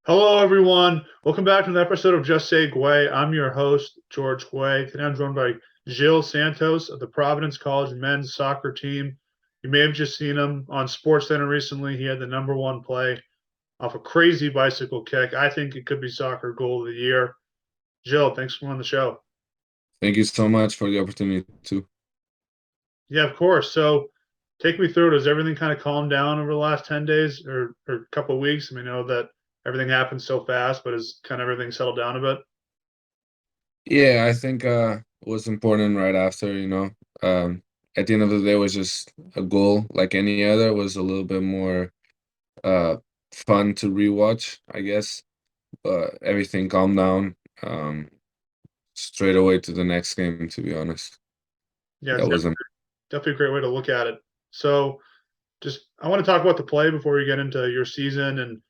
Hello, everyone. Welcome back to an episode of Just Say Guay. I'm your host, George Guay. Today I'm joined by Gil Santos of the Providence College men's soccer team. You may have just seen him on SportsCenter recently. He had the number one play off a crazy bicycle kick. I think it could be soccer goal of the year. Gil, thanks for on the show. Thank you so much for the opportunity to. Yeah, of course. So take me through it. Has everything kind of calmed down over the last 10 days or a couple of weeks? I mean, I know that everything happens so fast, but has kind of everything settled down a bit? Yeah, I think it was important right after. At the end of the day it was just a goal like any other. It was a little bit more uh fun to rewatch, I guess. But everything calmed down straight away to the next game, to be honest. Yeah, it's That wasn't definitely a great way to look at it. So, just I want to talk about the play before we get into your season and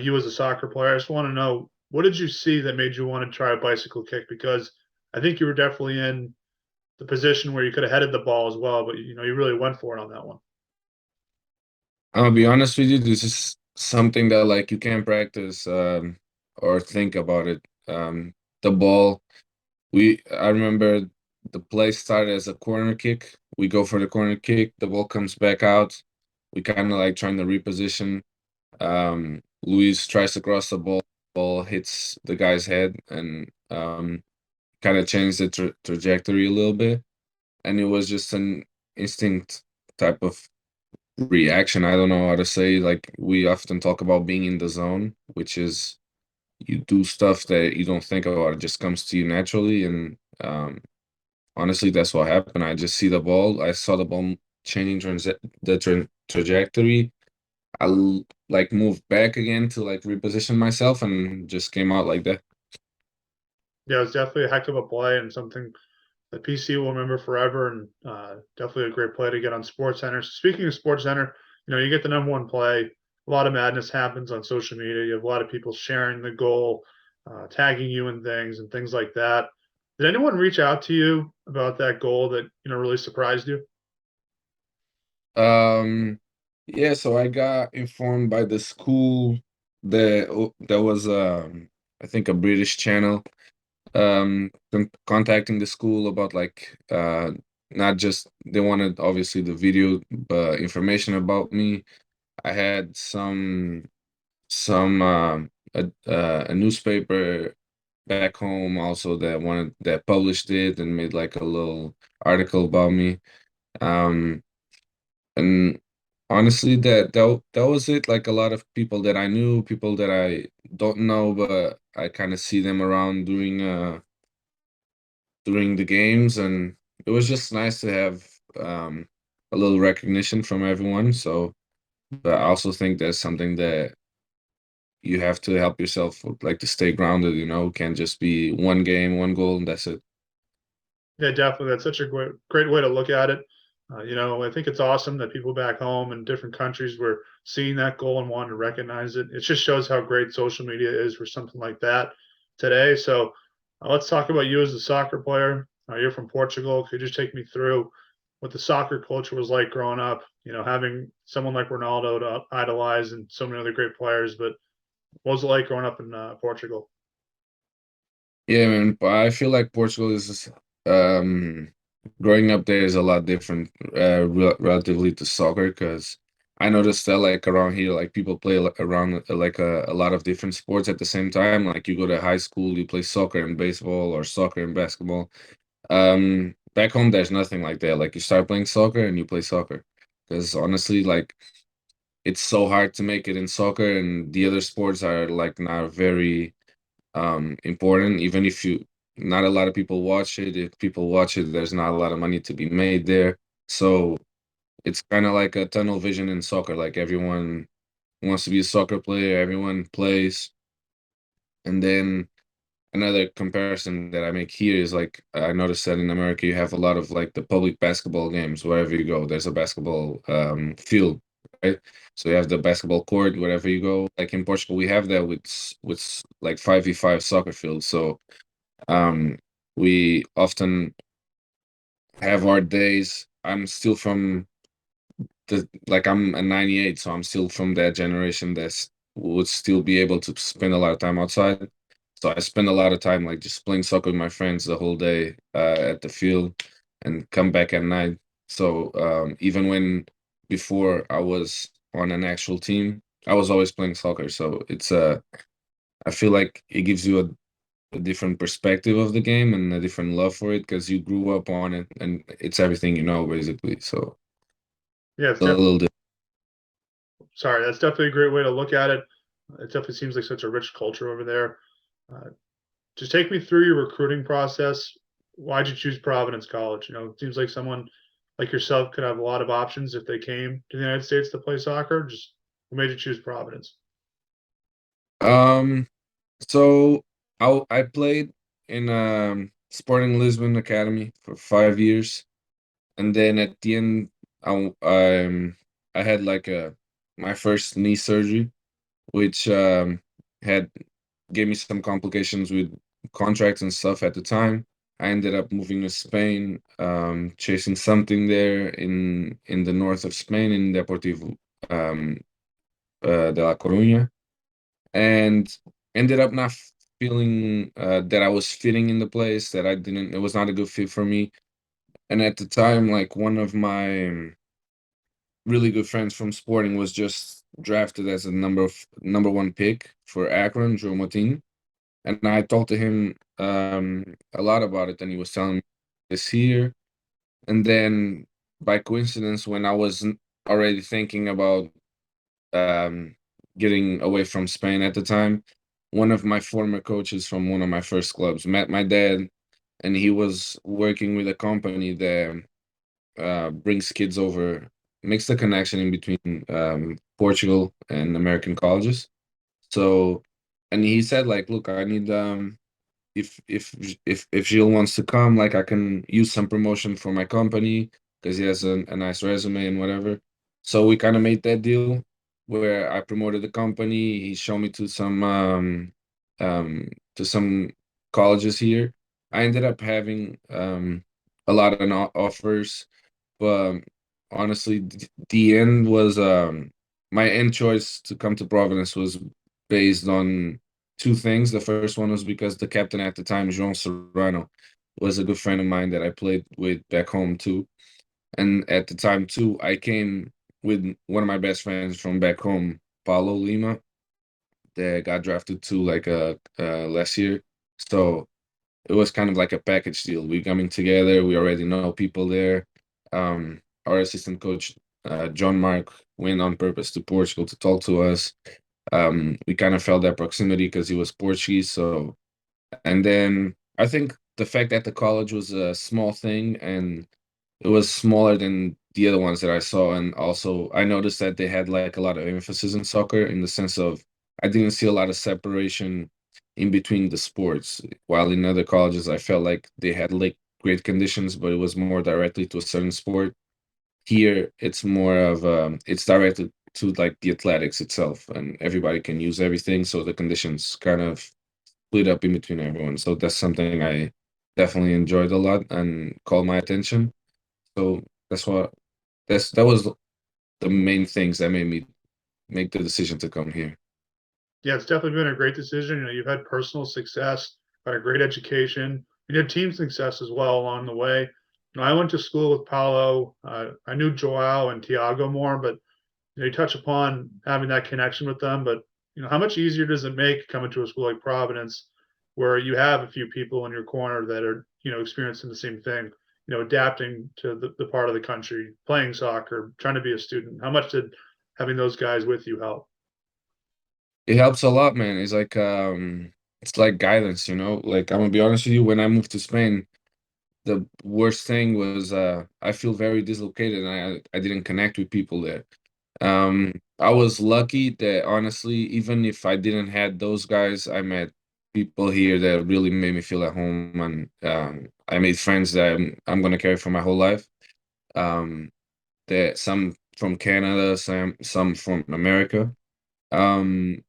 you as a soccer player. I just want to know what did you see that made you want to try a bicycle kick? Because I think you were definitely in the position where you could have headed the ball as well, but you really went for it on that one. I'll be honest with you, this is something that like you can't practice or think about it. The ball I remember the play started as a corner kick. We go for the corner kick, the ball comes back out. We kind of like trying to reposition. Luis tries to cross the ball hits the guy's head and kind of changed the trajectory a little bit. And it was just an instinct type of reaction. I don't know how to say. Like we often talk about being in the zone, which is you do stuff that you don't think about. It just comes to you naturally. And honestly, that's what happened. I just see the ball. I saw the ball changing trajectory. Like moved back again to like reposition myself and just came out like that. Yeah, it was definitely a heck of a play and something that PC will remember forever, and definitely a great play to get on SportsCenter. Speaking of SportsCenter, you get the number one play. A lot of madness happens on social media. You have a lot of people sharing the goal, tagging you in things and things like that. Did anyone reach out to you about that goal that really surprised you? Um, yeah, so I got informed by the school that there was I think a British channel contacting the school about like not just they wanted obviously the video but information about me. I had some a newspaper back home also that published it and made like a little article about me. Um and honestly that was it. Like a lot of people that I knew, people that I don't know, but I kind of see them around during the games, and it was just nice to have a little recognition from everyone. So but I also think that's something that you have to help yourself with, like to stay grounded, can't just be one game, one goal, and that's it. Yeah, definitely. That's such a great way to look at it. I think it's awesome that people back home in different countries were seeing that goal and wanting to recognize it. It just shows how great social media is for something like that today. So let's talk about you as a soccer player. You're from Portugal. Could you just take me through what the soccer culture was like growing up? Having someone like Ronaldo to idolize and so many other great players. But what was it like growing up in Portugal? Yeah, man, but I feel like Portugal is growing up there is a lot different relatively to soccer because I noticed that like around here like people play around like a lot of different sports at the same time. Like you go to high school, you play soccer and baseball or soccer and basketball. Back home there's nothing like that. Like you start playing soccer and you play soccer. Because honestly, like it's so hard to make it in soccer, and the other sports are like not very important. Even if you not a lot of people watch it, if people watch it there's not a lot of money to be made there. So it's kind of like a tunnel vision in soccer. Like everyone wants to be a soccer player, everyone plays. And then another comparison that I make here is like I noticed that in America you have a lot of like the public basketball games. Wherever you go there's a basketball field, right? So you have the basketball court wherever you go. Like in Portugal we have that with like 5v5 soccer fields. So um we often have our days. I'm still from the like I'm a 98, so I'm still from that generation that's would still be able to spend a lot of time outside. So I spend a lot of time like just playing soccer with my friends the whole day at the field and come back at night. So even when before I was on an actual team, I was always playing soccer. So it's I feel like it gives you a different perspective of the game and a different love for it because you grew up on it and it's everything you know basically. So Yeah, it's a definitely little sorry, that's definitely a great way to look at it. It definitely seems like such a rich culture over there. Uh, just take me through your recruiting process. Why'd you choose Providence College? It seems like someone like yourself could have a lot of options if they came to the United States to play soccer. Just what made you choose Providence? um so I played in Sporting Lisbon Academy for 5 years, and then at the end I had like a my first knee surgery, which had gave me some complications with contracts and stuff at the time. I ended up moving to Spain, chasing something there in the north of Spain in Deportivo um, de La Coruña, and ended up not feeling that I was fitting in the place, that I didn't, it was not a good fit for me. And at the time, like one of my really good friends from Sporting was just drafted as a number one pick for Akron, Joe Motin. And I talked to him a lot about it, and he was telling me this here. And then by coincidence, when I was already thinking about um, getting away from Spain at the time, one of my former coaches from one of my first clubs met my dad, and he was working with a company that brings kids over, makes the connection in between Portugal and American colleges. So, and he said like, look, I need if Gil wants to come, like I can use some promotion for my company because he has a nice resume and whatever. So we kind of made that deal where I promoted the company. He showed me um to some colleges here. I ended up having a lot of offers, but honestly, the end was my end choice to come to Providence was based on two things. The first one was because the captain at the time, João Serrano, was a good friend of mine that I played with back home too. And at the time too, I came with one of my best friends from back home, Paulo Lima, that got drafted too like last year. So it was kind of like a package deal. We coming together. We already know people there. Our assistant coach, John Mark, went on purpose to Portugal to talk to us. We kind of felt that proximity because he was Portuguese. So, and then I think the fact that the college was a small thing and it was smaller than the other ones that I saw. And also, I noticed that they had like a lot of emphasis in soccer in the sense of I didn't see a lot of separation in between the sports. While in other colleges, I felt like they had like great conditions, but it was more directly to a certain sport. Here, it's more of it's directed to like the athletics itself, and everybody can use everything. So the conditions kind of split up in between everyone. So that's something I definitely enjoyed a lot and called my attention. So that's what that was the main things that made me make the decision to come here. Yeah, it's definitely been a great decision. You've had personal success, got a great education, you had team success as well along the way. I went to school with Paulo. I knew Joao and Tiago more, but you touch upon having that connection with them. But how much easier does it make coming to a school like Providence, where you have a few people in your corner that are experiencing the same thing, adapting to the part of the country, playing soccer, trying to be a student? How much did having those guys with you help? It helps a lot, man. It's like guidance, you know? Like I'm gonna be honest with you, when I moved to Spain, the worst thing was I feel very dislocated and I didn't connect with people there. I was lucky that honestly, even if I didn't had those guys, I met people here that really made me feel at home and I made friends that I'm gonna carry for my whole life. Um, that some from Canada, some from America. Um,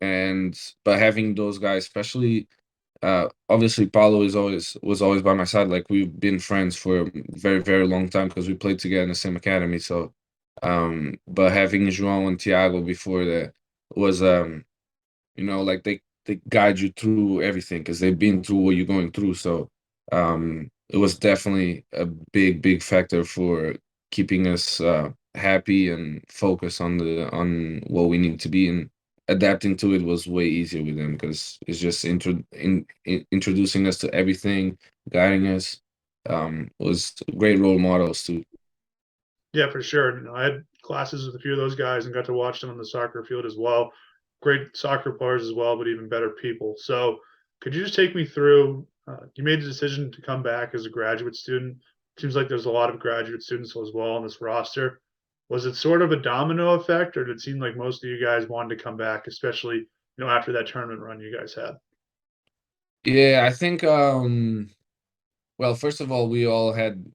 and but having those guys, especially obviously Paulo is always was always by my side. Like we've been friends for a very, very long time because we played together in the same academy. So but having João and Thiago before that, was like they guide you through everything because they've been through what you're going through. So it was definitely a big factor for keeping us happy and focused on the on what we need to be, and adapting to it was way easier with them because it's just introducing us to everything, guiding us. Was great role models too. Yeah, for sure. I had classes with a few of those guys and got to watch them on the soccer field as well. Great soccer players as well, but even better people. So, could you just take me through? You made the decision to come back as a graduate student. Seems like there's a lot of graduate students as well on this roster. Was it sort of a domino effect, or did it seem like most of you guys wanted to come back, especially after that tournament run you guys had? Yeah, I think well, first of all, we all had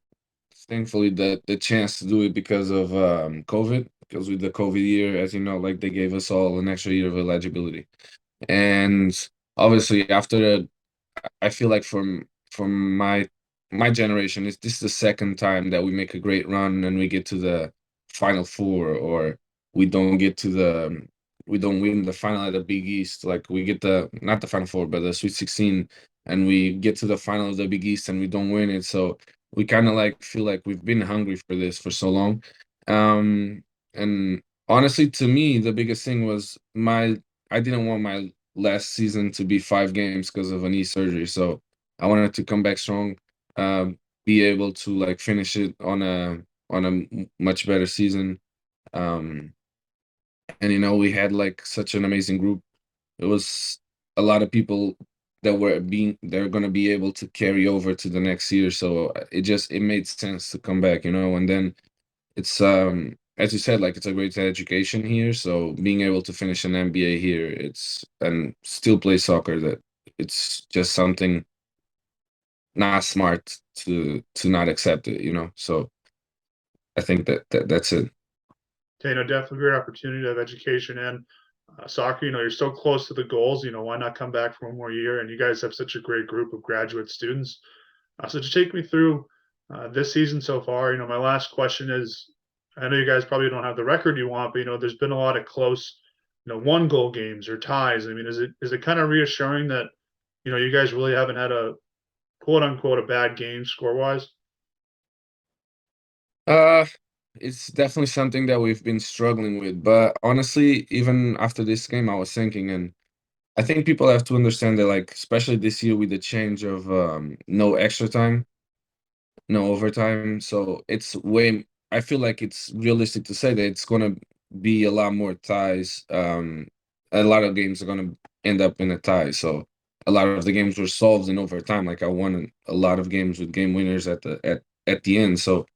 thankfully the chance to do it because of COVID, because with the COVID year, as you know, like they gave us all an extra year of eligibility. And obviously after the I feel like from my generation, this is the second time that we make a great run and we get to the final four, or we don't get to the we don't win the final at the Big East. Like we get the not the final four, but the Sweet 16, and we get to the final of the Big East and we don't win it. So we kind of like feel like we've been hungry for this for so long. And honestly, to me, the biggest thing was my I didn't want my last season to be 5 games because of a knee surgery. So I wanted to come back strong, be able to like finish it on a much better season. Um, and we had like such an amazing group. It was a lot of people that they're gonna be able to carry over to the next year. So it made sense to come back, and then it's as you said, like it's a great education here. So being able to finish an MBA here, it's and still play soccer, that it's just something not smart to not accept it. So I think that's it. Okay, definitely a great opportunity to have education and soccer. You're so close to the goals. Why not come back for one more year? And you guys have such a great group of graduate students. So to take me through this season so far, my last question is: I know you guys probably don't have the record you want, but there's been a lot of close, one goal games or ties. I mean, is it kind of reassuring that you guys really haven't had a quote unquote a bad game score wise? Uh, it's definitely something that we've been struggling with. But honestly, even after this game, I was thinking, and I think people have to understand that, like, especially this year with the change of no extra time, no overtime. So I feel like it's realistic to say that it's going to be a lot more ties. A lot of games are going to end up in a tie. So a lot of the games were solved in overtime. Like I won a lot of games with game winners at the end. So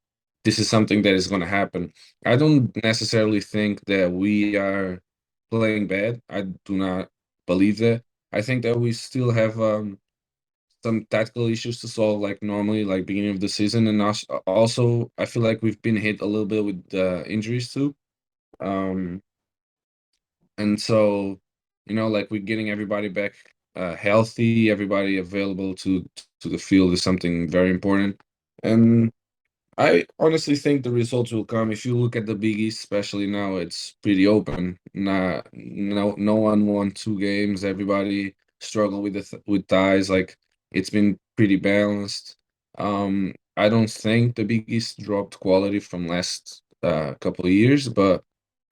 this is something that is going to happen. I don't necessarily think that we are playing bad. I do not believe that. I think that we still have some tactical issues to solve, like normally, like beginning of the season, and also I feel like we've been hit a little bit with injuries too. Um, and so, like we're getting everybody back healthy, everybody available to the field is something very important. And I honestly think the results will come. If you look at the Big East, especially now, it's pretty open. No one won 2 games. Everybody struggled with ties. Like it's been pretty balanced. I don't think the Big East dropped quality from last couple of years, but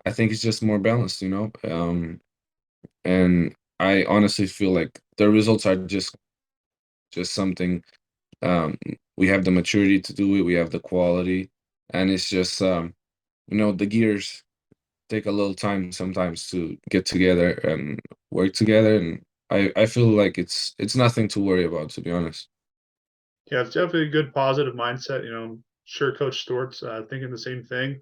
I think it's just more balanced. And I honestly feel like the results are just something um, we have the maturity to do it. We have the quality, and it's just the gears take a little time sometimes to get together and work together. And I feel like it's nothing to worry about, to be honest. Yeah, it's definitely a good positive mindset. I'm sure Coach Stewart's thinking the same thing.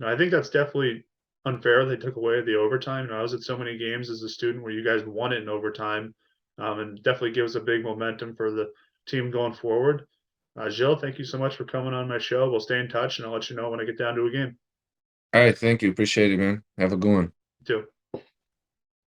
I think that's definitely unfair. They took away the overtime. I was at so many games as a student where you guys won it in overtime, and definitely gives a big momentum for the team going forward. Gil, thank you so much for coming on my show. We'll stay in touch, and I'll let you know when I get down to a game. All right, thank you, appreciate it, man. Have a good one. You too.